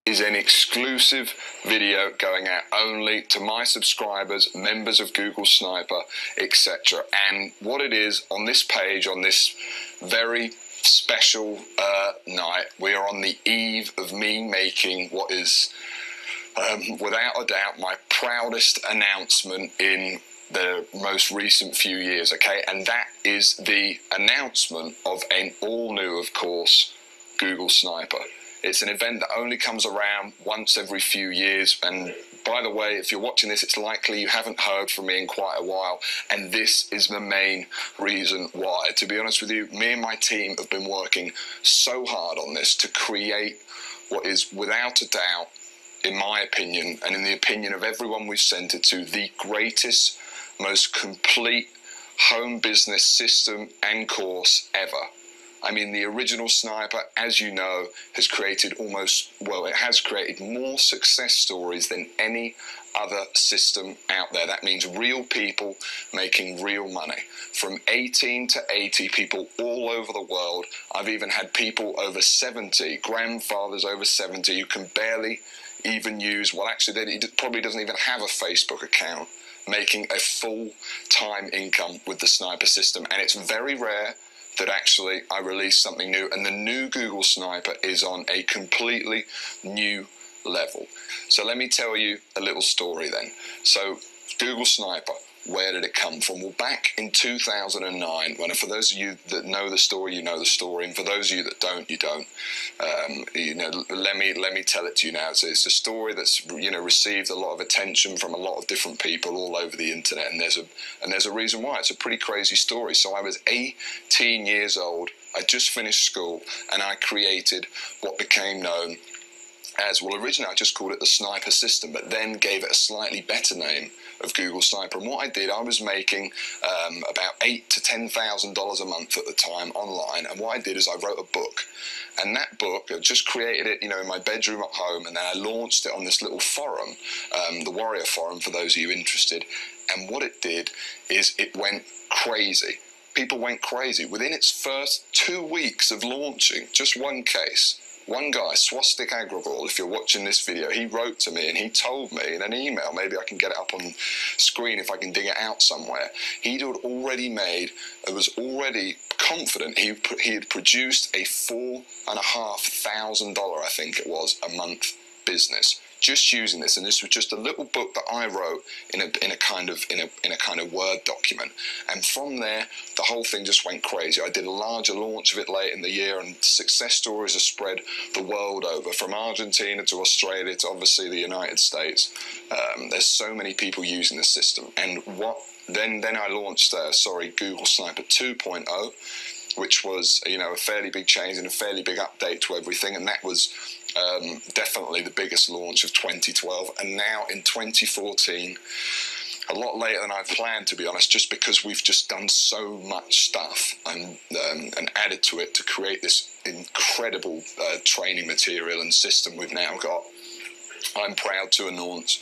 is an exclusive video going out only to my subscribers, members of Google Sniper, etc. And what it is on this page, on this very special night, we are on the eve of me making what is without a doubt my proudest announcement in the most recent few years, okay? And that is the announcement of an all-new, of course, Google Sniper. It's an event that only comes around once every few years, and by the way, if you're watching this, it's likely you haven't heard from me in quite a while, and this is the main reason why. To be honest with you, me and my team have been working so hard on this to create what is, without a doubt, in my opinion, and in the opinion of everyone we've sent it to, the greatest, most complete home business system and course ever. I mean, the original Sniper, as you know, has created it has created more success stories than any other system out there. That means real people making real money. From 18 to 80 people all over the world. I've even had people over 70, grandfathers over 70, who can barely even use, well, actually, he probably doesn't even have a Facebook account, making a full-time income with the Sniper system. And it's very rare that actually I release something new, and the new Google Sniper is on a completely new level. So let me tell you a little story then. So Google Sniper, where did it come from? Well, back in 2009, when, for those of you that know the story, you know the story, and for those of you that don't, you don't. Let me tell it to you now. It's a story that's received a lot of attention from a lot of different people all over the internet, and there's a reason why. It's a pretty crazy story. So I was 18 years old. I just finished school, and I created what became known as, well, originally I just called it the Sniper system, but then gave it a slightly better name of Google Sniper. And what I did, I was making about $8,000 to $10,000 a month at the time online. And what I did is I wrote a book. And that book, I just created it, in my bedroom at home, and then I launched it on this little forum, the Warrior Forum, for those of you interested. And what it did is it went crazy. People went crazy. Within its first 2 weeks of launching, just one case, one guy, Swastik Agrawal, if you're watching this video, he wrote to me and he told me in an email, maybe I can get it up on screen if I can dig it out somewhere, he was already confident he had produced a $4,500, I think it was, a month business just using this. And this was just a little book that I wrote in a kind of Word document. And from there, the whole thing just went crazy. I did a larger launch of it late in the year, and success stories are spread the world over, from Argentina to Australia to obviously the United States. There's so many people using the system. And then I launched Google Sniper 2.0, which was a fairly big change and a fairly big update to everything, and that was definitely the biggest launch of 2012. And now in 2014, a lot later than I planned, to be honest, just because we've just done so much stuff and added to it to create this incredible training material and system we've now got. I'm proud to announce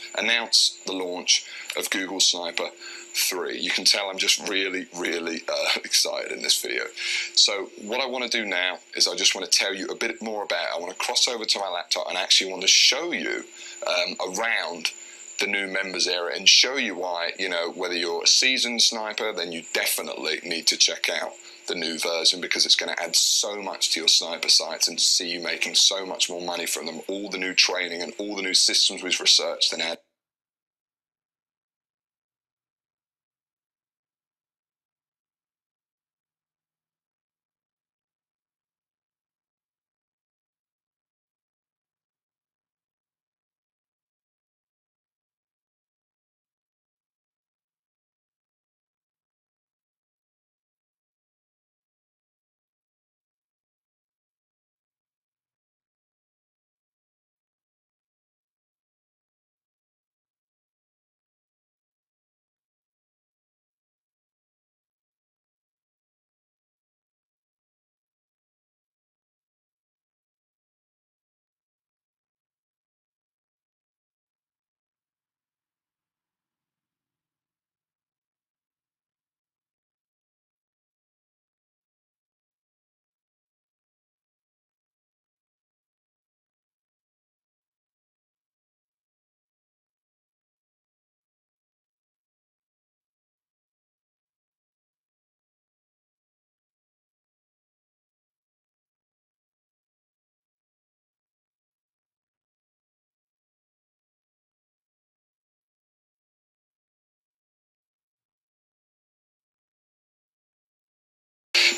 the launch of Google Sniper 3. You can tell I'm just really, really excited in this video. So what I want to do now is I just want to tell you a bit more about it. I want to cross over to my laptop and actually want to show you around the new members area and show you why, whether you're a seasoned sniper, then you definitely need to check out the new version, because it's going to add so much to your sniper sites and see you making so much more money from them. All the new training and all the new systems we've researched and added.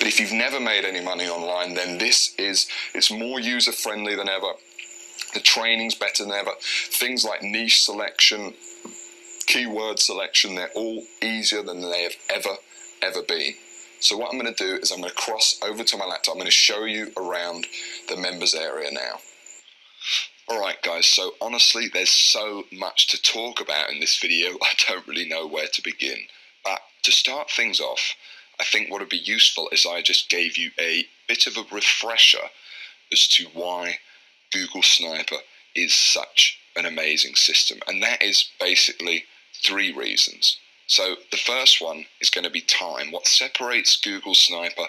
But if you've never made any money online, then it's more user-friendly than ever. The training's better than ever. Things like niche selection, keyword selection, they're all easier than they have ever been. So what I'm going to do is I'm going to cross over to my laptop. I'm going to show you around the members area now. Alright guys, so honestly there's so much to talk about in this video, I don't really know where to begin. But to start things off, I think what would be useful is I just gave you a bit of a refresher as to why Google Sniper is such an amazing system. And that is basically 3 reasons. So the first one is going to be time. What separates Google Sniper,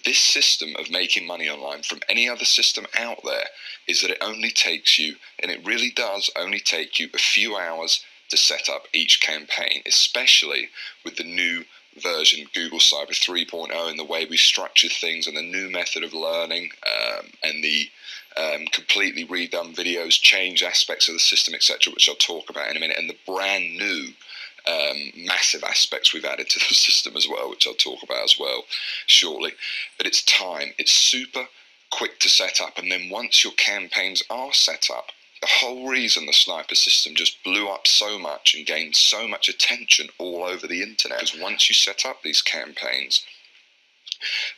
this system of making money online, from any other system out there is that it only takes you, and it really does only take you, a few hours to set up each campaign, especially with the new version Google Sniper 3.0 and the way we structure things and the new method of learning and the completely redone videos, change aspects of the system, etc., which I'll talk about in a minute, and the brand new massive aspects we've added to the system as well, which I'll talk about as well shortly. But it's time. It's super quick to set up, and then once your campaigns are set up, the whole reason the Sniper system just blew up so much and gained so much attention all over the internet is once you set up these campaigns,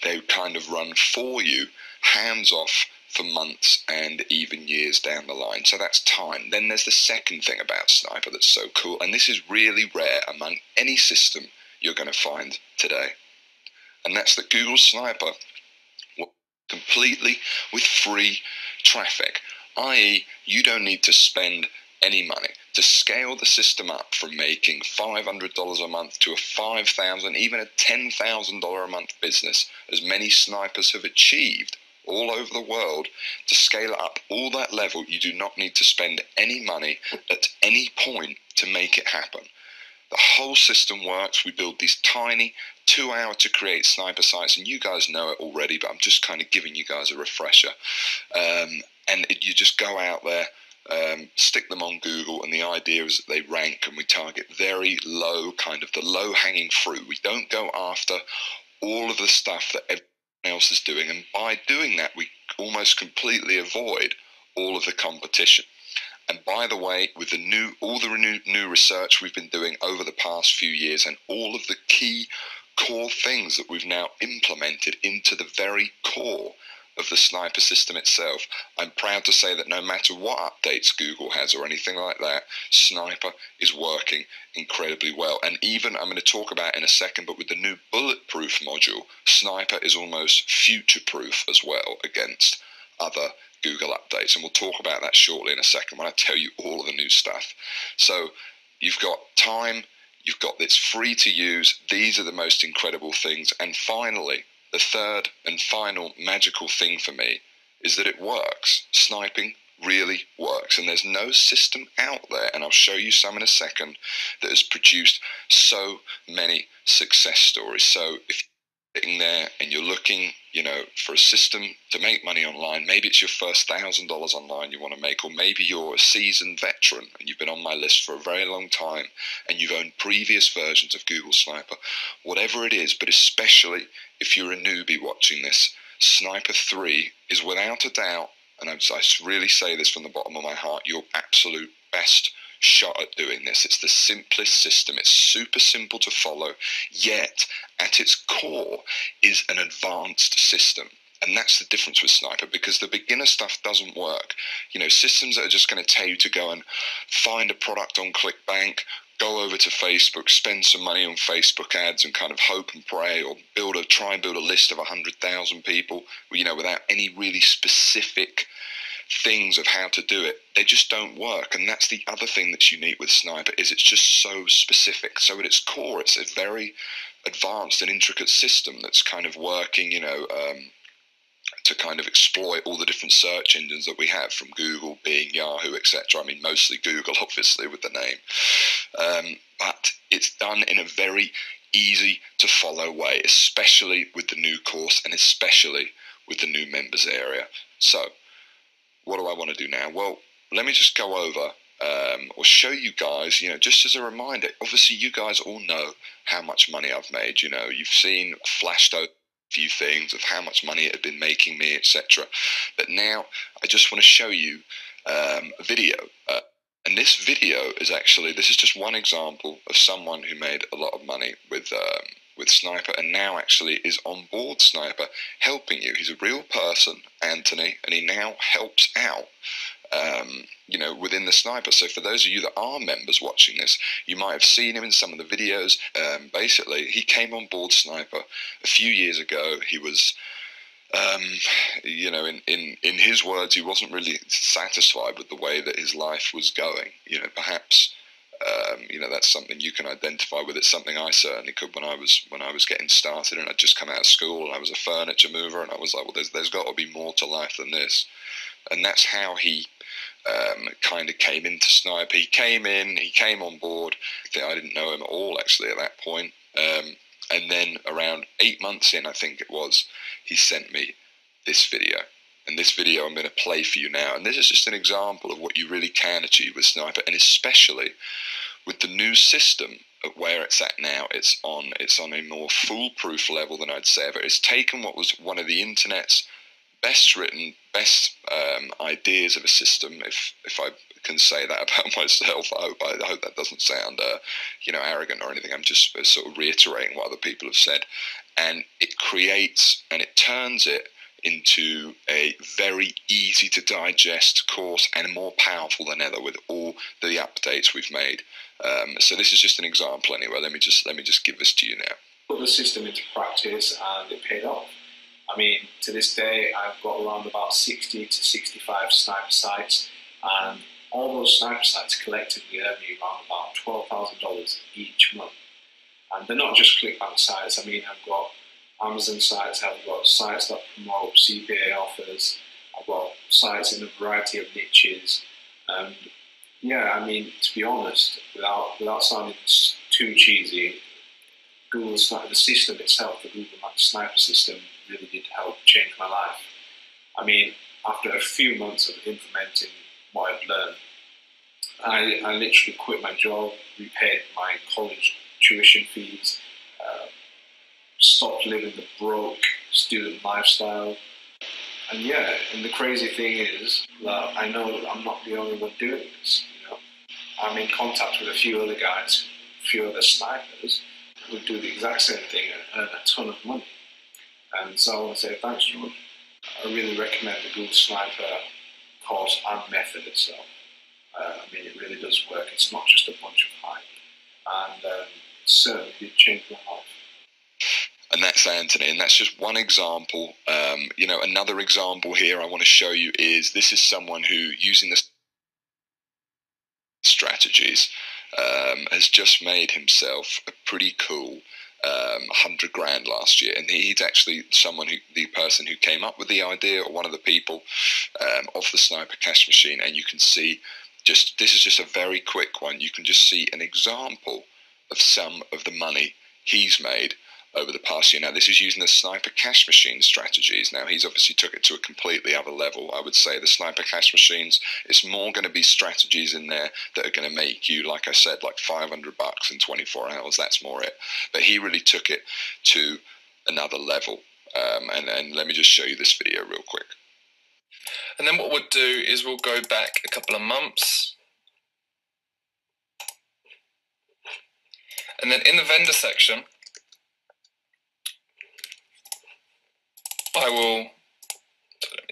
they kind of run for you, hands off, for months and even years down the line. So that's time. Then there's the second thing about Sniper that's so cool, and this is really rare among any system you're going to find today, and that's that Google Sniper works completely with free traffic, i.e. you don't need to spend any money to scale the system up from making $500 a month to a $5,000, even a $10,000 a month business, as many snipers have achieved all over the world. To scale it up all that level, you do not need to spend any money at any point to make it happen. The whole system works. We build these tiny 2-hour to create sniper sites, and you guys know it already, but I'm just kind of giving you guys a refresher. You just go out there, stick them on Google, and the idea is that they rank, and we target very low, kind of the low-hanging fruit. We don't go after all of the stuff that everyone else is doing, and by doing that we almost completely avoid all of the competition. And by the way, with all the new research we've been doing over the past few years, and all of the key core things that we've now implemented into the very core of the Sniper system itself, I'm proud to say that no matter what updates Google has or anything like that, Sniper is working incredibly well. And even, I'm going to talk about in a second, but with the new bulletproof module, Sniper is almost future-proof as well against other Google updates. And we'll talk about that shortly in a second when I tell you all of the new stuff. So you've got time, you've got this free to use, these are the most incredible things. And finally, the third and final magical thing for me is that it works. Sniping really works, and there's no system out there, and I'll show you some in a second, that has produced so many success stories. So if you're sitting there and you're looking, for a system to make money online, maybe it's your first $1,000 online you want to make, or maybe you're a seasoned veteran and you've been on my list for a very long time and you've owned previous versions of Google Sniper, whatever it is, but especially if you're a newbie watching this, Sniper 3 is without a doubt, and I really say this from the bottom of my heart, your absolute best shot at doing this. It's the simplest system. It's super simple to follow, yet at its core is an advanced system. And that's the difference with Sniper, because the beginner stuff doesn't work. Systems that are just going to tell you to go and find a product on ClickBank, go over to Facebook, spend some money on Facebook ads and kind of hope and pray, or try and build a list of 100,000 people, without any really specific things of how to do it. They just don't work. And that's the other thing that's unique with Sniper, is it's just so specific. So at its core, it's a very advanced and intricate system that's kind of working, to kind of exploit all the different search engines that we have, from Google, Bing, Yahoo, etc. I mean, mostly Google, obviously, with the name. But it's done in a very easy to follow way, especially with the new course and especially with the new members area. So what do I want to do now? Well, let me just go over or show you guys, just as a reminder. Obviously, you guys all know how much money I've made. You've seen flashed over few things of how much money it had been making me, etc. But now I just want to show you a video. And this video is actually, this is just one example of someone who made a lot of money with Sniper, and now actually is on board Sniper, helping you. He's a real person, Anthony, and he now helps out, within the Sniper. So for those of you that are members watching this, you might have seen him in some of the videos. Basically, he came on board Sniper a few years ago. He was, in his words, he wasn't really satisfied with the way that his life was going. Perhaps, that's something you can identify with. It's something I certainly could when I was getting started, and I'd just come out of school and I was a furniture mover, and I was like, well, there's got to be more to life than this. And that's how he kind of came into Sniper. He came on board. I didn't know him at all actually at that point. And then around 8 months in, I think it was, he sent me this video. And this video I'm going to play for you now. And this is just an example of what you really can achieve with Sniper, and especially with the new system of where it's at now. It's on a more foolproof level than I'd say ever. It's taken what was one of the internet's best written, best ideas of a system, if I can say that about myself. I hope that doesn't sound arrogant or anything. I'm just sort of reiterating what other people have said, and it creates and it turns it into a very easy to digest course, and more powerful than ever with all the updates we've made. So this is just an example anyway. Let me just give this to you now. Put the system into practice and it paid off. I mean, to this day, I've got around about 60 to 65 Sniper sites, and all those Sniper sites collectively earn me around about $12,000 each month. And they're not just ClickBank sites. I mean, I've got Amazon sites, I've got sites that promote CPA offers, I've got sites in a variety of niches. And yeah, I mean, to be honest, without sounding too cheesy, Google Sniper, the system itself, the Google Sniper system, really did help change my life. I mean, after a few months of implementing what I'd learned, I literally quit my job, repaid my college tuition fees, stopped living the broke student lifestyle. And yeah, and the crazy thing is that I know that I'm not the only one doing this. I'm in contact with a few other guys, a few other snipers who do the exact same thing and earn a ton of money. And so I want to say thanks, George. I really recommend the Google Sniper course and method itself. I mean, it really does work. It's not just a bunch of hype. And it certainly did change my life. And that's Anthony, and that's just one example. Another example here I want to show you is, this is someone who, using the strategies, has just made himself a pretty cool 100 grand last year. And he's actually the person who came up with the idea, or one of the people of the Sniper cash machine. And you can see, this is just a very quick one. You can just see an example of some of the money he's made over the past year. Now, this is using the Sniper cash machine strategies. Now, he's obviously took it to a completely other level. I would say the Sniper cash machines, it's more going to be strategies in there that are going to make you, like I said, like $500 in 24 hours. That's more it. But he really took it to another level. And let me just show you this video real quick. And then what we'll do is we'll go back a couple of months. And then in the vendor section, let me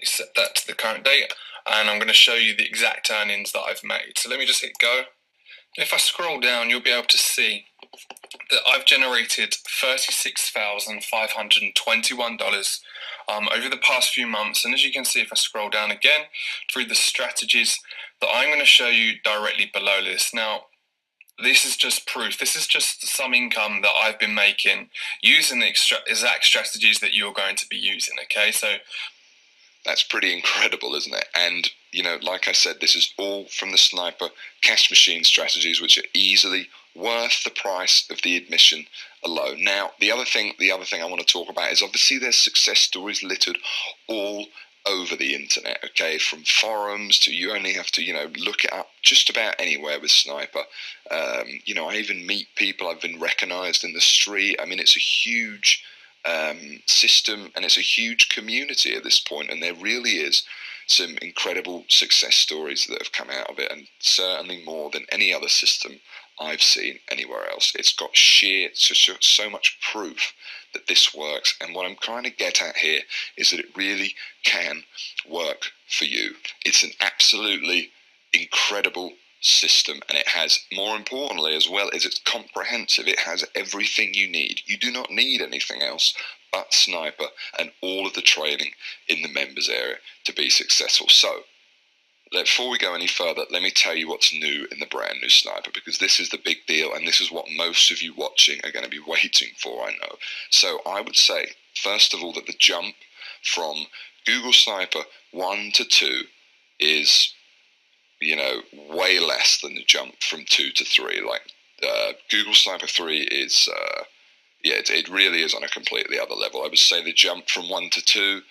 set that to the current date, and I'm going to show you the exact earnings that I've made. So let me just hit go. And if I scroll down, you'll be able to see that I've generated $36,521 over the past few months. And as you can see, if I scroll down again through the strategies that I'm going to show you directly below this. Now, this is just proof. This is just some income that I've been making using the exact strategies that you're going to be using, okay? So that's pretty incredible, isn't it? And, like I said, this is all from the Sniper cash machine strategies, which are easily worth the price of the admission alone. Now, the other thing I want to talk about is, obviously there's success stories littered all over the internet, okay, from forums to, you only have to, look it up just about anywhere with Sniper. I even meet people, I've been recognized in the street. I mean, it's a huge system, and it's a huge community at this point, and there really is some incredible success stories that have come out of it, and certainly more than any other system I've seen anywhere else. It's got so much proof that this works, and what I'm trying to get at here is that it really can work for you. It's an absolutely incredible system, and it has, more importantly, as well as it's comprehensive, it has everything you need. You do not need anything else but Sniper and all of the training in the members area to be successful. So before we go any further, let me tell you what's new in the brand new Sniper, because this is the big deal, and this is what most of you watching are going to be waiting for, I know. So I would say, first of all, that the jump from Google Sniper 1 to 2 is, you know, way less than the jump from 2 to 3. Like, Google Sniper 3 is, it really is on a completely other level. I would say the jump from 1 to 2,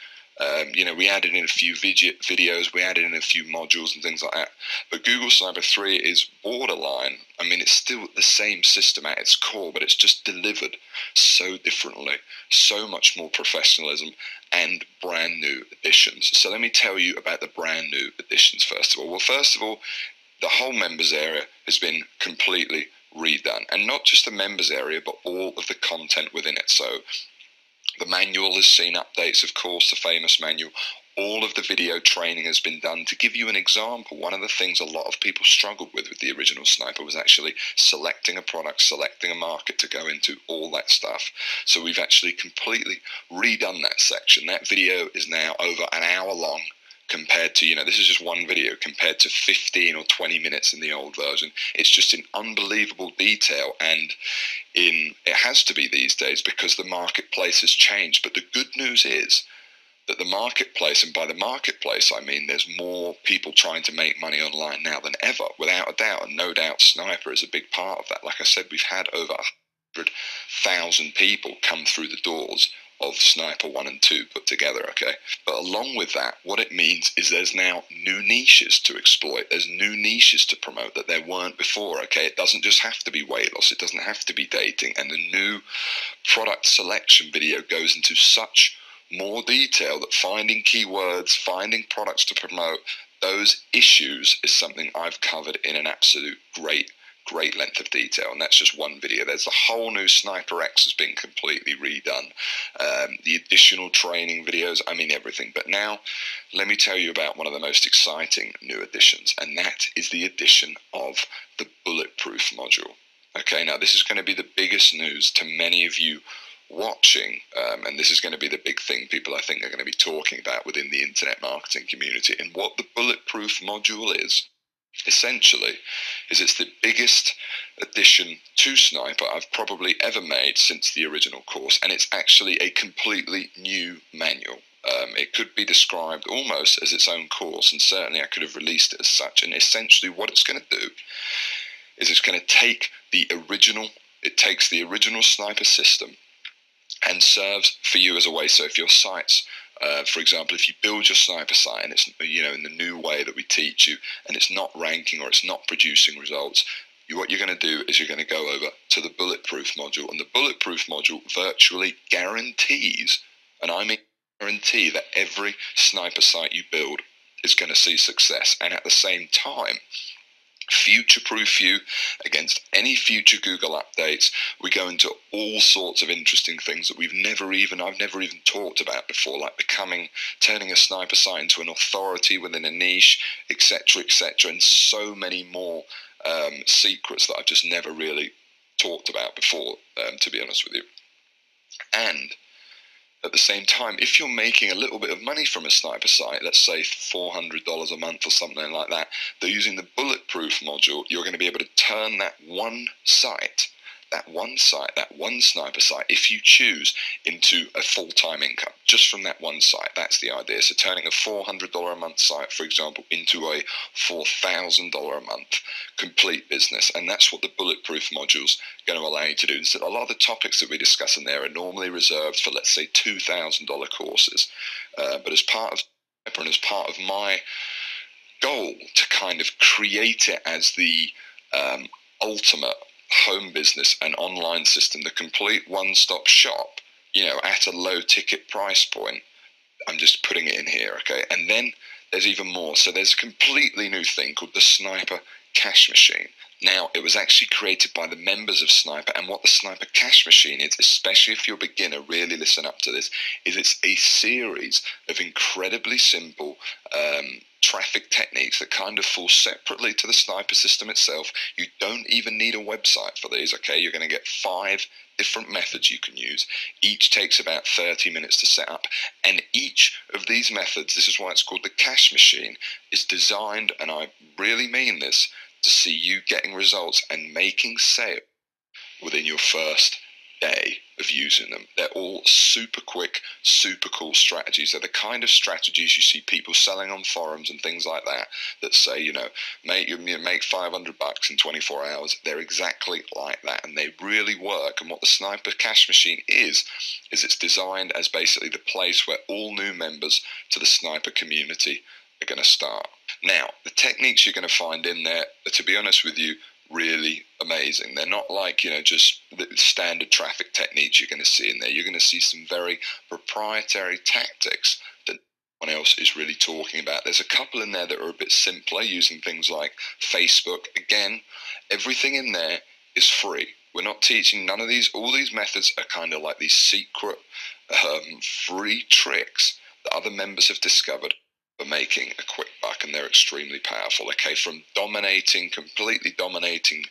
you know, we added in a few videos, we added in a few modules and things like that. But Google Sniper 3 is borderline. I mean, it's still the same system at its core, but it's just delivered so differently, so much more professionalism and brand new additions. So let me tell you about the brand new additions first of all. Well, first of all, the whole members area has been completely redone, and not just the members area, but all of the content within it. So the manual has seen updates, of course, the famous manual. All of the video training has been done. To give you an example, one of the things a lot of people struggled with the original Sniper was actually selecting a product, selecting a market to go into, all that stuff. So we've actually completely redone that section. That video is now over an hour long, compared to, you know, this is just one video compared to 15 or 20 minutes in the old version. It's just in unbelievable detail, and it has to be these days because the marketplace has changed. But the good news is that the marketplace, and by the marketplace I mean there's more people trying to make money online now than ever, without a doubt, and no doubt Sniper is a big part of that. Like I said, we've had over 100,000 people come through the doors of Sniper 1 and 2 put together, okay? But along with that, what it means is there's now new niches to exploit. There's new niches to promote that there weren't before, okay? It doesn't just have to be weight loss. It doesn't have to be dating. And the new product selection video goes into such more detail that finding keywords, finding products to promote, those issues is something I've covered in an absolute great length of detail, and that's just one video. There's the whole new Sniper X has been completely redone, the additional training videos, I mean everything. But now let me tell you about one of the most exciting new additions, and that is the addition of the bulletproof module. Okay, now this is going to be the biggest news to many of you watching, and this is going to be the big thing people I think are going to be talking about within the internet marketing community. And what the bulletproof module is, essentially, is it's the biggest addition to Sniper I've probably ever made since the original course, and it's actually a completely new manual. It could be described almost as its own course, and certainly I could have released it as such. And essentially what it's going to do is it's going to take the original Sniper system and serves for you as a way. So if your sites, for example, if you build your Sniper site and it's, you know, in the new way that we teach you, and it's not ranking or it's not producing results, what you're going to do is you're going to go over to the bulletproof module, and the bulletproof module virtually guarantees, and I mean guarantee, that every Sniper site you build is going to see success, and at the same time future-proof you against any future Google updates. We go into all sorts of interesting things that I've never even talked about before, like turning a Sniper site into an authority within a niche, etc., and so many more secrets that I've just never really talked about before, to be honest with you. And at the same time, if you're making a little bit of money from a Sniper site, let's say $400 a month or something like that, they're using the bulletproof module, you're going to be able to turn that one Sniper site, if you choose, into a full-time income, just from that one site. That's the idea. So turning a $400 a month site, for example, into a $4,000 a month complete business. And that's what the bulletproof module's going to allow you to do. So a lot of the topics that we discuss in there are normally reserved for, let's say, $2,000 courses. But as part of Sniper and as part of my goal to kind of create it as the ultimate home business and online system, the complete one-stop shop, at a low ticket price point. I'm just putting it in here, okay? And then there's even more. So there's a completely new thing called the Sniper Cash Machine. Now, it was actually created by the members of Sniper, and what the Sniper Cash Machine is, especially if you're a beginner, really listen up to this, is it's a series of incredibly simple traffic techniques that kind of fall separately to the Sniper system itself. You don't even need a website for these, okay? You're going to get 5 different methods you can use. Each takes about 30 minutes to set up, and each of these methods, this is why it's called the Cash Machine, is designed, and I really mean this, to see you getting results and making sales within your first day of using them. They're all super quick, super cool strategies. They're the kind of strategies you see people selling on forums and things like that, that say, make $500 in 24 hours. They're exactly like that, and they really work. And what the Sniper Cash Machine is it's designed as basically the place where all new members to the Sniper community are going to start. Now, the techniques you're going to find in there are, to be honest with you, really amazing. They're not like, just the standard traffic techniques you're going to see in there. You're going to see some very proprietary tactics that no one else is really talking about. There's a couple in there that are a bit simpler, using things like Facebook. Again, everything in there is free. We're not teaching none of these. All these methods are kind of like these secret free tricks that other members have discovered for making a quick buck, and they're extremely powerful. Okay, from completely dominating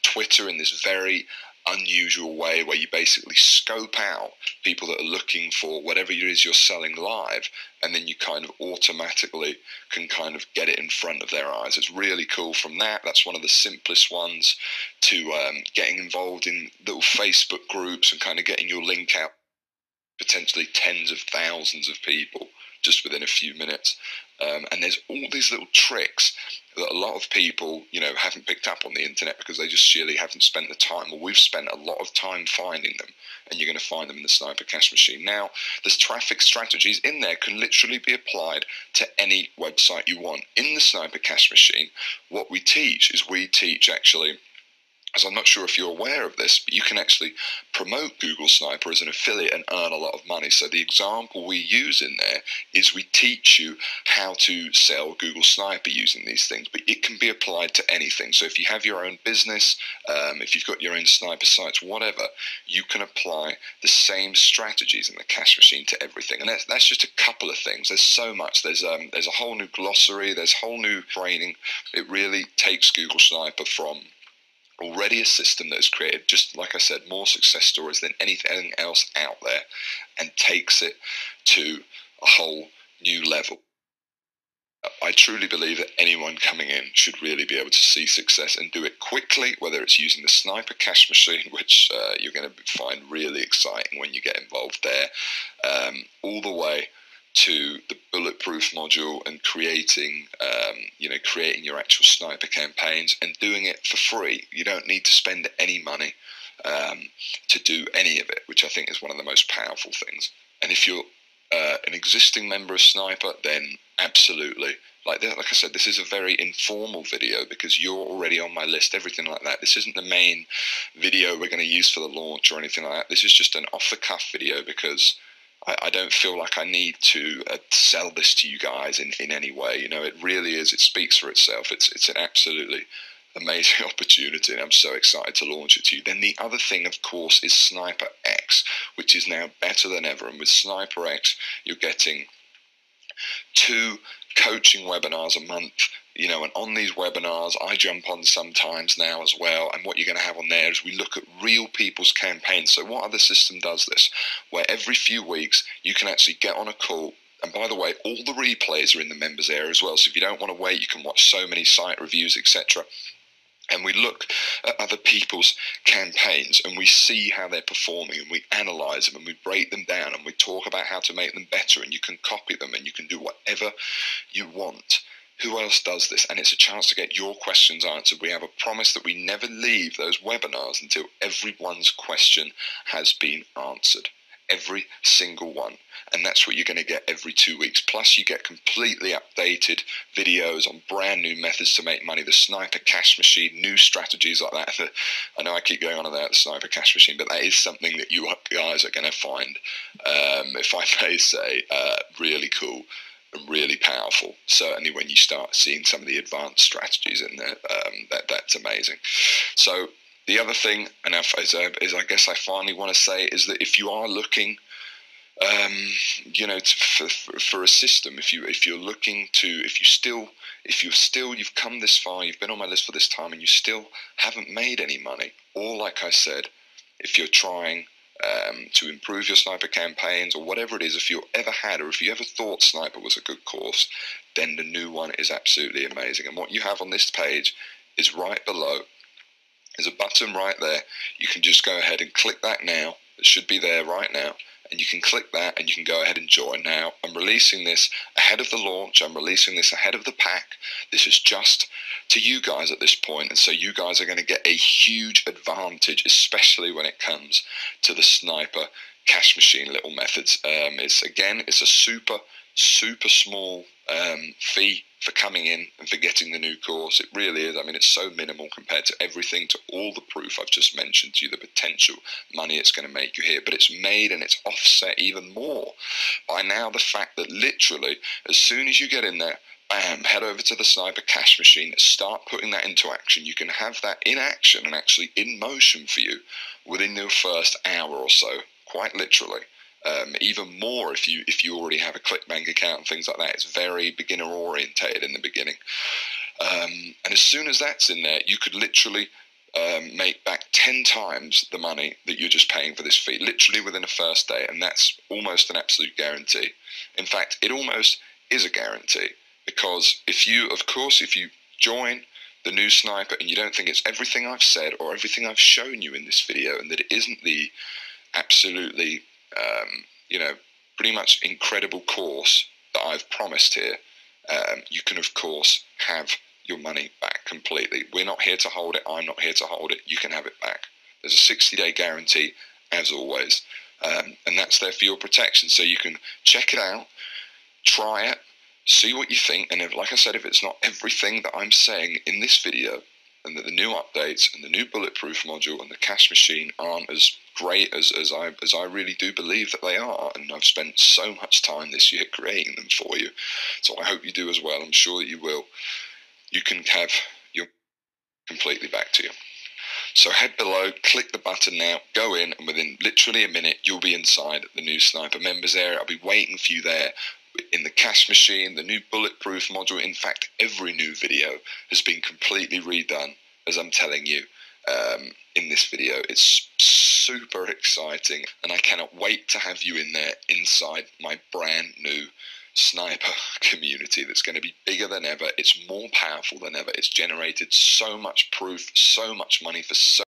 Twitter in this very unusual way, where you basically scope out people that are looking for whatever it is you're selling live, and then you kind of automatically can kind of get it in front of their eyes. It's really cool. From that's one of the simplest ones, to getting involved in little Facebook groups and kind of getting your link out potentially tens of thousands of people just within a few minutes. And there's all these little tricks that a lot of people, haven't picked up on the internet because they just sheerly haven't spent the time. Well, we've spent a lot of time finding them, and you're going to find them in the Sniper Cash Machine. Now, there's traffic strategies in there can literally be applied to any website you want. In the Sniper Cash Machine, what we teach actually, as I'm not sure if you're aware of this, but you can actually promote Google Sniper as an affiliate and earn a lot of money. So the example we use in there is we teach you how to sell Google Sniper using these things, but it can be applied to anything. So if you have your own business, if you've got your own sniper sites, whatever, you can apply the same strategies in the Cash Machine to everything. And that's just a couple of things. There's so much. There's a whole new glossary. There's whole new training. It really takes Google Sniper from already a system that has created, just like I said, more success stories than anything else out there, and takes it to a whole new level. I truly believe that anyone coming in should really be able to see success and do it quickly, whether it's using the Sniper Cash Machine, which you're going to find really exciting when you get involved there, all the way to the bulletproof module and creating your actual sniper campaigns and doing it for free. You don't need to spend any money to do any of it, which I think is one of the most powerful things. And if you're an existing member of Sniper, then absolutely. Like I said, this is a very informal video because you're already on my list, everything like that. This isn't the main video we're going to use for the launch or anything like that. This is just an off-the-cuff video because I don't feel like I need to sell this to you guys in any way. It really is. It speaks for itself. It's an absolutely amazing opportunity, and I'm so excited to launch it to you. Then the other thing, of course, is Sniper X, which is now better than ever. And with Sniper X, you're getting 2 coaching webinars a month, and on these webinars I jump on sometimes now as well, and what you're going to have on there is we look at real people's campaigns. So what other system does this, where every few weeks you can actually get on a call, and by the way, all the replays are in the members area as well, so if you don't want to wait, you can watch so many site reviews, etc. And we look at other people's campaigns and we see how they're performing, and we analyze them and we break them down and we talk about how to make them better, and you can copy them and you can do whatever you want. Who else does this? And it's a chance to get your questions answered. We have a promise that we never leave those webinars until everyone's question has been answered. every single one, and that's what you're going to get every 2 weeks. Plus you get completely updated videos on brand new methods to make money, the sniper cash machine, new strategies like that. I know I keep going on about the sniper cash machine, but that is something that you guys are going to find, if I may say, really cool and really powerful. Certainly when you start seeing some of the advanced strategies in there, that's amazing. So the other thing, and is I guess I finally want to say, is that if you are looking, for a system, if you've come this far, you've been on my list for this time, and you still haven't made any money, or like I said, if you're trying to improve your sniper campaigns or whatever it is, if you ever had, or if you ever thought sniper was a good course, then the new one is absolutely amazing. And what you have on this page is right below. There's a button right there. You can just go ahead and click that now. It should be there right now. And you can click that and you can go ahead and join. Now, I'm releasing this ahead of the launch. I'm releasing this ahead of the pack. This is just to you guys at this point. And so you guys are going to get a huge advantage, especially when it comes to the sniper cash machine little methods. It's a super small fee for coming in and for getting the new course. It really is. I mean, it's so minimal compared to everything, to all the proof I've just mentioned to you, the potential money it's going to make you here. But it's made and it's offset even more by now the fact that literally as soon as you get in there, bam, head over to the sniper cash machine, start putting that into action. You can have that in action and actually in motion for you within the first hour or so, quite literally. Even more if you already have a ClickBank account and things like that. It's very beginner orientated in the beginning, and as soon as that's in there, you could literally make back 10 times the money that you're just paying for this fee, literally within the first day, and that's almost an absolute guarantee. In fact, it almost is a guarantee, because if you join the new sniper and you don't think it's everything I've said or everything I've shown you in this video, and that it isn't the absolutely pretty much incredible course that I've promised here, you can of course have your money back completely. We're not here to hold it. I'm not here to hold it. You can have it back. There's a 60-day guarantee, as always, and that's there for your protection. So you can check it out, try it, see what you think, and like I said, if it's not everything that I'm saying in this video, and that the new updates and the new bulletproof module and the cash machine aren't as great as I really do believe that they are, and I've spent so much time this year creating them for you, so I hope you do as well. I'm sure that you will. You can have your completely back to you. So head below, click the button now, go in, and within literally a minute you'll be inside the new sniper members area. I'll be waiting for you there in the cash machine, the new bulletproof module. In fact, every new video has been completely redone, as I'm telling you in this video. It's super exciting, and I cannot wait to have you in there inside my brand new sniper community that's going to be bigger than ever. It's more powerful than ever. It's generated so much proof, so much money for so